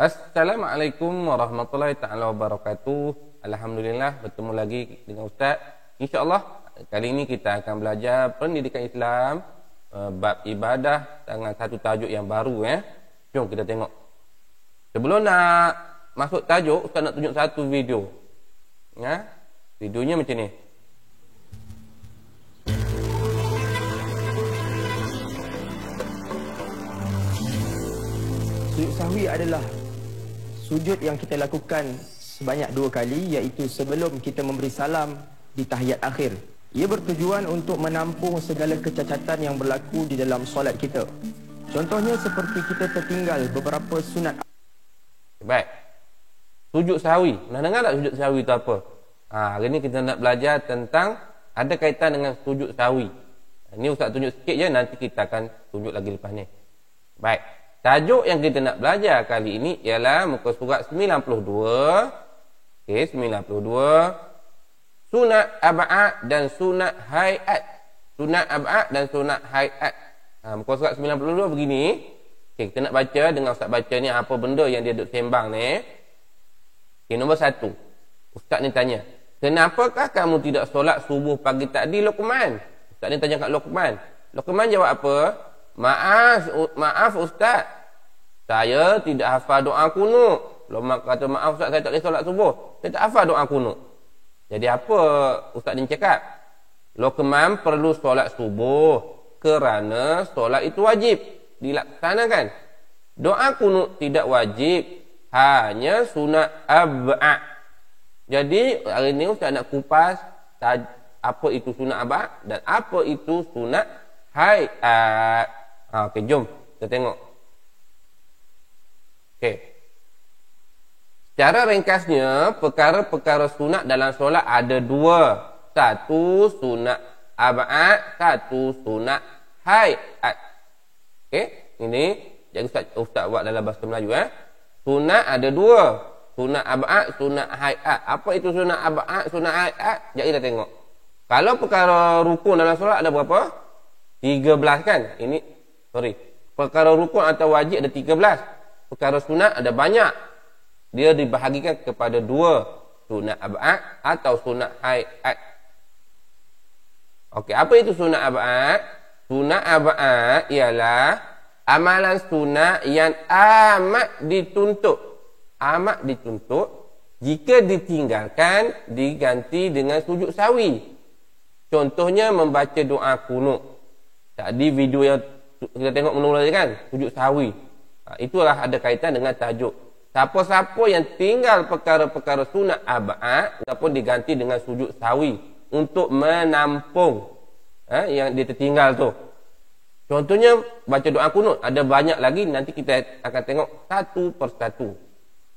Assalamualaikum warahmatullahi ta'ala wabarakatuh. Alhamdulillah bertemu lagi dengan Ustaz. InsyaAllah kali ini kita akan belajar pendidikan Islam, bab ibadah dengan satu tajuk yang baru. Jom kita tengok. Sebelum nak masuk tajuk, Ustaz nak tunjuk satu video. Videonya macam ni. Sujud sahwi adalah sujud yang kita lakukan sebanyak 2 kali, iaitu sebelum kita memberi salam di tahiyat akhir. Ia bertujuan untuk menampung segala kecacatan yang berlaku di dalam solat kita. Contohnya seperti kita tertinggal beberapa sunat. Baik. Sujud sahwi. Pernah dengar tak sujud sahwi itu apa? Hari ni kita nak belajar tentang ada kaitan dengan sujud sahwi. Ini Ustaz tunjuk sikit je, nanti kita akan tunjuk lagi lepas ni. Baik. Tajuk yang kita nak belajar kali ini ialah muka surat 92. Okey, 92. Sunat ab'ad dan sunat hayat. Sunat ab'ad dan sunat hayat. Muka surat 92 begini. Okey, kita nak baca dengan Ustaz baca ni apa benda yang dia duk sembang ni. Okey, nombor 1. Ustaz ni tanya, "Kenapakah kamu tidak solat subuh pagi tadi, Luqman?" Ustaz ni tanya kat Luqman. Luqman jawab apa? Maaf Ustaz, saya tidak hafal doa kunut. Luqman kata, maaf Ustaz, saya tak boleh solat subuh, saya tak hafal doa kunut. Jadi apa Ustaz ni cakap? Luqman perlu solat subuh kerana solat itu wajib dilaksanakan. Doa kunut tidak wajib, hanya sunat ab'ad. Jadi hari ni Ustaz nak kupas apa itu sunat ab'ad dan apa itu sunat hayat. Okey, jom kita tengok. Okey. Secara ringkasnya, perkara-perkara sunat dalam solat ada 2. Satu sunat ab'ad, satu sunat hayat. Okey, ini jadi Ustaz buat dalam bahasa Melayu. Sunat ada 2. Sunat ab'ad, sunat hayat. Apa itu sunat ab'ad, sunat hayat? Jadi kita tengok. Kalau perkara rukun dalam solat ada berapa? 13 kan? Perkara rukun atau wajib ada 13. Perkara sunat ada banyak. Dia dibahagikan kepada 2. Sunat ab'ad atau sunat hayat. Okey, apa itu sunat ab'ad? Sunat ab'ad ialah amalan sunat yang amat dituntut. Amat dituntut jika ditinggalkan diganti dengan sujud sahwi. Contohnya membaca doa kunut. Tadi video yang kita tengok mula-mula kan, sujud sahwi. Itulah ada kaitan dengan tajuk. Siapa-siapa yang tinggal perkara-perkara sunat ab'ad ataupun diganti dengan sujud sahwi untuk menampung yang dia tertinggal tu. Contohnya baca doa kunut, ada banyak lagi, nanti kita akan tengok satu persatu.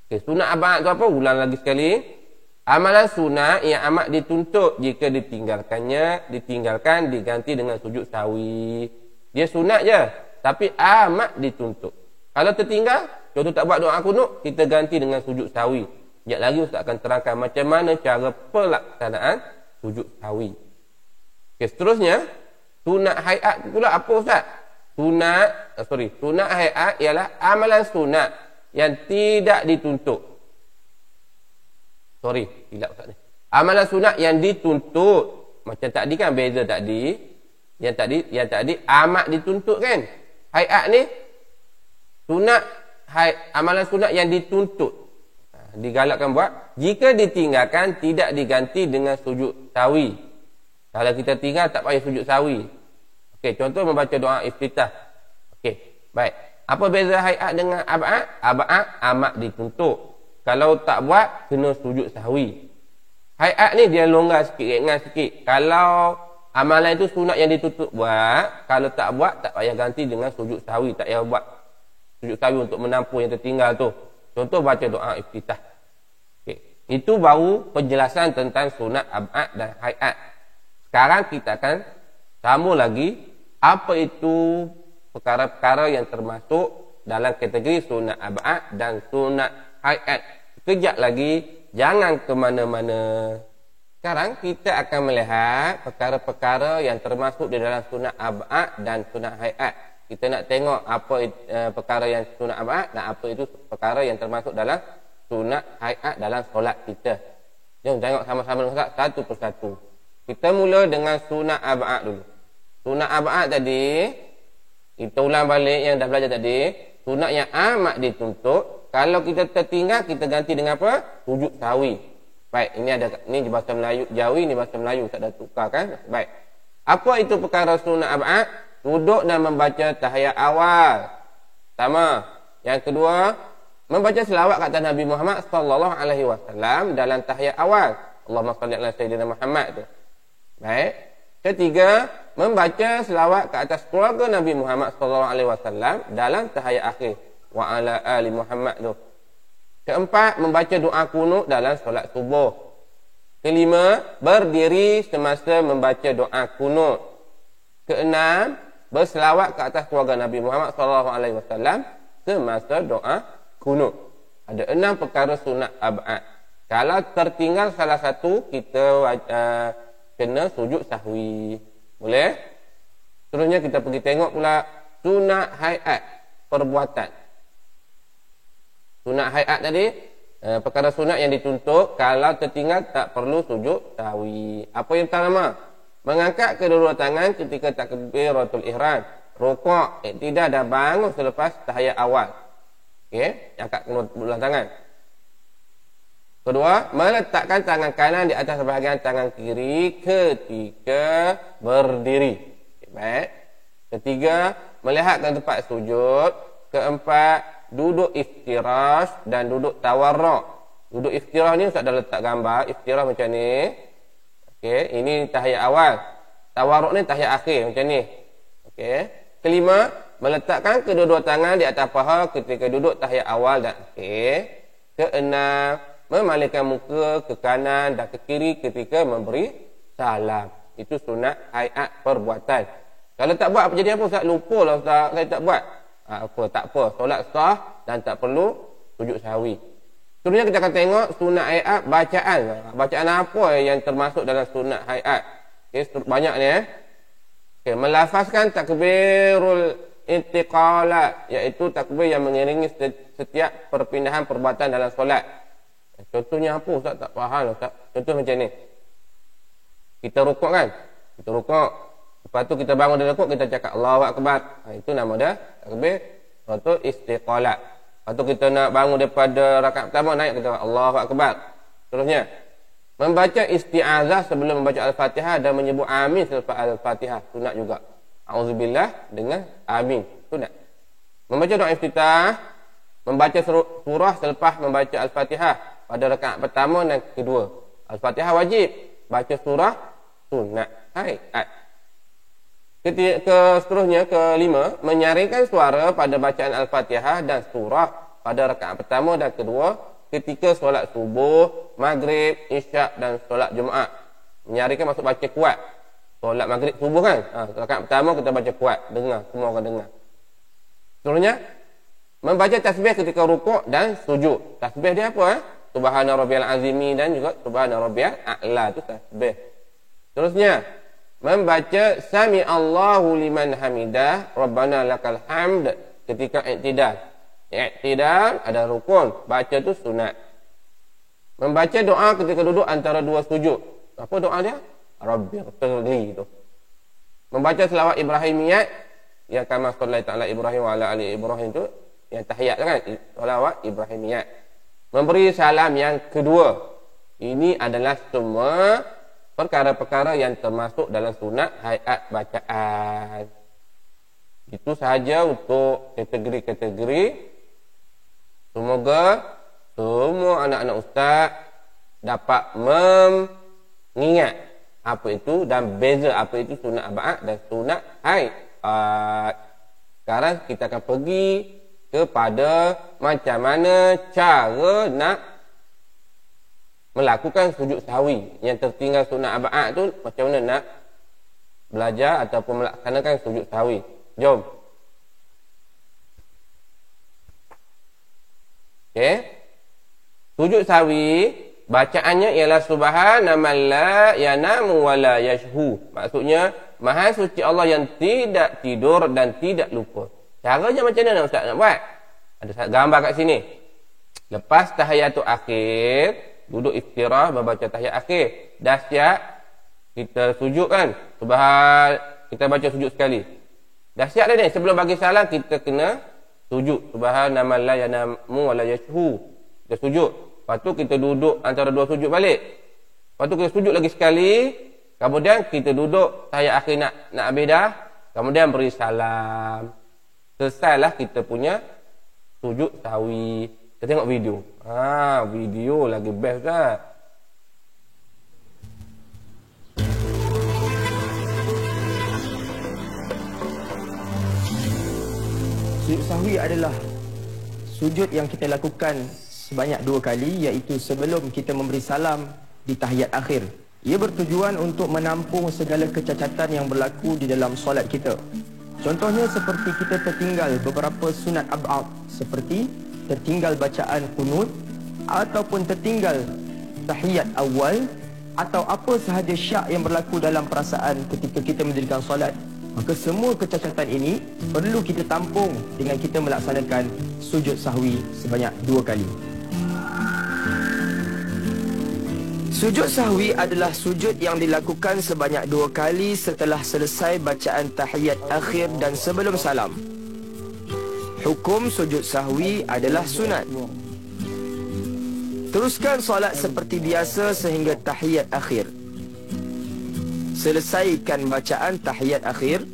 Okay, sunat ab'ad tu apa? Ulang lagi sekali. Amalan sunat yang amat dituntut jika ditinggalkan diganti dengan sujud sahwi. Dia sunat je, tapi amat dituntut. Kalau tertinggal, contoh tak buat doa kunut, kita ganti dengan sujud sahwi. Sekejap lagi Ustaz akan terangkan macam mana cara pelaksanaan sujud sahwi. Okay, seterusnya, sunat hayat pula apa Ustaz? Sunat hayat ialah amalan sunat yang tidak dituntut. Hilap Ustaz ni. Amalan sunat yang dituntut. Macam tadi kan beza tadi. Yang tadi amat dituntut kan. Hayat ni amalan sunat yang dituntut. Digalakkan buat. Jika ditinggalkan tidak diganti dengan sujud sahwi. Kalau kita tinggal tak payah sujud sahwi. Okey, contoh membaca doa iftitah. Okey, baik. Apa beza hayat dengan ab'ad? Ab'ad amat dituntut. Kalau tak buat, kena sujud sahwi. Hayat ni dia longgar sikit, ringan sikit. Kalau amalan itu sunat yang ditutup buat, kalau tak buat, tak payah ganti dengan sujud sahwi. Tak payah buat sujud sahwi untuk menampung yang tertinggal tu. Contoh baca doa iftitah. Okay. Itu baru penjelasan tentang sunat ab'ad dan hayat. Sekarang kita akan sambung lagi apa itu perkara-perkara yang termasuk dalam kategori sunat ab'ad dan sunat hayat. Sekejap lagi, jangan ke mana-mana. Sekarang kita akan melihat perkara-perkara yang termasuk di dalam sunat ab'ad dan sunat hayat. kita nak tengok apa perkara yang sunat ab'ad dan apa itu perkara yang termasuk dalam sunat hayat dalam solat kita. Jom tengok sama-sama dengan satu persatu. Kita mula dengan sunat ab'ad dulu. Sunat ab'ad tadi, kita ulang balik yang dah belajar tadi. Sunat yang amat dituntut, kalau kita tertinggal, kita ganti dengan apa? Sujud sahwi. Baik, ini bahasa Melayu Jawi, ini bahasa Melayu, tak ada tukar kan? Baik. Apa itu perkara sunat ab'ad? Duduk dan membaca tahiyat awal. Pertama. Yang kedua, membaca selawat kata Nabi Muhammad sallallahu alaihi wasallam dalam tahiyat awal. Allahumma shalli ala sayyidina Muhammad tu. Baik. Ketiga, membaca selawat ke atas keluarga Nabi Muhammad sallallahu alaihi wasallam dalam tahiyat akhir. Wa ala ali Muhammad tu. Keempat, membaca doa kunut dalam solat subuh. Kelima, berdiri semasa membaca doa kunut. Keenam, berselawat ke atas keluarga Nabi Muhammad SAW semasa doa kunut. Ada 6 perkara sunat ab'ad. Kalau tertinggal salah satu, kita kena sujud sahwi. Boleh? Seterusnya kita pergi tengok pula sunat hayat perbuatan. Sunat hayat tadi, perkara sunat yang dituntut, kalau tertinggal tak perlu sujud sahwi. Apa yang pertama? Mengangkat kedua-dua tangan ketika takbiratul ihram. Rukuk, iktidal dan bangun selepas tahiyat awal. Okey, angkat kedua tangan. Kedua, meletakkan tangan kanan di atas bahagian tangan kiri ketika berdiri. Okay, baik. Ketiga, melihatkan tempat sujud. Keempat, duduk iftirash dan duduk tawarruk. Duduk iftirash ni Ustaz dah letak gambar. Iftirash macam ni. Okey, ini tahiyat awal. Tawarruk ni tahiyat akhir macam ni. Okey. Kelima, meletakkan kedua-dua tangan di atas paha ketika duduk tahiyat awal dan akhir. Keenam, memalingkan muka ke kanan dan ke kiri ketika memberi salam. Itu sunat hayat perbuatan. Kalau tak buat apa jadi apa Ustaz? Lupa lah Ustaz, saya tak buat. Tak apa, solat sah dan tak perlu sujud sahwi. Seterusnya kita akan tengok sunat hayat bacaan. Bacaan apa yang termasuk dalam sunat hayat? Okay, banyak ni Okay, melafazkan takbirul intiqalat, iaitu takbir yang mengiringi setiap perpindahan perbuatan dalam solat. Contohnya apa Ustaz? Tak faham Ustaz. Contoh macam ni. Kita rukuk kan? Kita rukuk. Lepas tu kita bangun dari rukuk, kita cakap Allahu Akbar. Itu nama dia takbir atau istiqalat. Lepas tu kita nak bangun daripada rakaat pertama, naik kita Allahu Akbar. Seterusnya, membaca isti'azah sebelum membaca Al-Fatihah dan menyebut amin selepas Al-Fatihah. Sunat juga. Auzubillah dengan amin. Sunat. Membaca doa iftitah, membaca surah selepas membaca Al-Fatihah pada rakaat pertama dan kedua. Al-Fatihah wajib. Baca surah sunat. Hayat. Seterusnya, kelima, menyaringkan suara pada bacaan Al-Fatihah dan surah pada rakaat pertama dan kedua ketika solat subuh, maghrib, isyak dan solat Jumaat. Menyaringkan maksud baca kuat. Solat maghrib subuh kan? Rakaat pertama kita baca kuat. Dengar, semua orang dengar. Seterusnya, membaca tasbih ketika rukuk dan sujud. Tasbih dia apa? Subhana rabbiyal azimi dan juga subhana rabbiyal a'la. Itu tasbih. Seterusnya, membaca Sami Allahu liman hamidah Rabbana lakal hamd ketika iktidal. Iktidal ada rukun, baca tu sunat. Membaca doa ketika duduk antara dua sujud. Apa doa dia? Rabbighfirli tu. Membaca selawat Ibrahimiyat yang kama sallaita ala Ibrahim wa ala ali Ibrahim tu, yang tahiyat kan? Selawat Ibrahimiyat. Memberi salam yang kedua. Ini adalah semua perkara-perkara yang termasuk dalam sunat hayat bacaan. Itu sahaja untuk kategori-kategori. Semoga semua anak-anak ustaz dapat mengingat apa itu dan beza apa itu sunat ab'ad dan sunat hayat. Sekarang kita akan pergi kepada macam mana cara nak melakukan sujud sahwi. Yang tertinggal sunat ab'ad tu macam mana nak belajar ataupun melaksanakan sujud sahwi. Jom. Okey. Sujud sahwi bacaannya ialah subhana man la yanamu wa la yashhu. Maksudnya Maha suci Allah yang tidak tidur dan tidak lupa. Caranya macam mana Ustaz nak buat? Ada gambar kat sini. Lepas tahiyatul akhir, duduk istirahat membaca tahiyat akhir. Dah siap, kita sujud kan? Kita baca sujud sekali. Dah siap dah ni. Sebelum bagi salam, kita kena sujud. Subhanallah la yanamu wa la yashhu. Kita sujud. Lepas tu kita duduk antara dua sujud balik. Lepas tu kita sujud lagi sekali. Kemudian kita duduk tahiyat akhir nak habis dah. Kemudian beri salam. Selesailah kita punya sujud sahwi. Kita tengok video. Video lagi best dah. Sujud sahwi adalah sujud yang kita lakukan sebanyak 2 kali, iaitu sebelum kita memberi salam di tahiyat akhir. Ia bertujuan untuk menampung segala kecacatan yang berlaku di dalam solat kita. Contohnya seperti kita tertinggal beberapa sunat ab'ad, seperti tertinggal bacaan qunut ataupun tertinggal tahiyat awal atau apa sahaja syak yang berlaku dalam perasaan ketika kita mendirikan solat. Maka semua kecacatan ini perlu kita tampung dengan kita melaksanakan sujud sahwi sebanyak 2 kali. Sujud sahwi adalah sujud yang dilakukan sebanyak 2 kali setelah selesai bacaan tahiyat akhir dan sebelum salam. Hukum sujud sahwi adalah sunat. Teruskan solat seperti biasa sehingga tahiyat akhir. Selesaikan bacaan tahiyat akhir.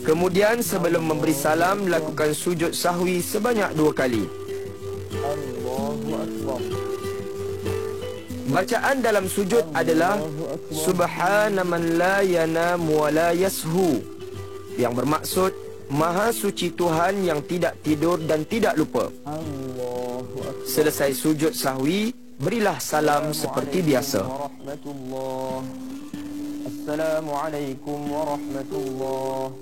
Kemudian sebelum memberi salam, lakukan sujud sahwi sebanyak 2 kali. Allahu Akbar. Bacaan dalam sujud adalah Subhana man la yanamu wa la yashu, yang bermaksud Maha suci Tuhan yang tidak tidur dan tidak lupa. Selesai sujud sahwi, berilah salam seperti biasa. Assalamualaikum warahmatullahi.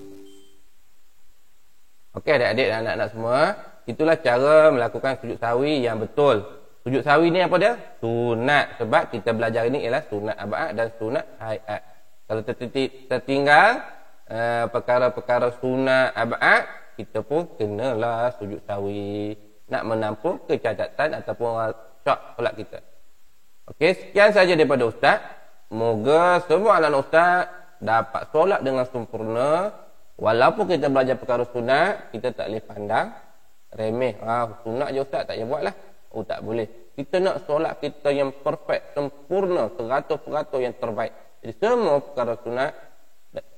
Okey adik-adik dan anak-anak semua, itulah cara melakukan sujud sahwi yang betul. Sujud sahwi ni apa dia? Sunat. Sebab kita belajar ini ialah sunat ab'ad dan sunat hayat. Kalau tertinggal perkara-perkara sunat ab'ad, kita pun kenalah sujud sahwi nak menampung kecacatan ataupun syak solat kita. Okey, sekian saja daripada Ustaz. Moga semua anak Ustaz dapat solat dengan sempurna. Walaupun kita belajar perkara sunat, kita tak boleh pandang remeh. Sunat je Ustaz, tak payah buat lah. Tak boleh. Kita nak solat kita yang perfect, sempurna, 100% yang terbaik. Jadi semua perkara sunat,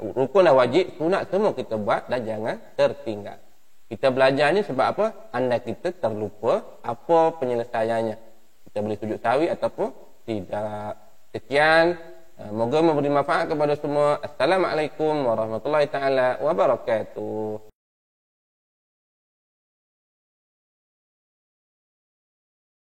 rukun dan wajib, sunat semua kita buat dan jangan tertinggal. Kita belajar ni sebab apa? Andai kita terlupa apa penyelesaiannya. Kita boleh sujud sahwi ataupun tidak. Sekian. Moga memberi manfaat kepada semua. Assalamualaikum warahmatullahi taala wabarakatuh.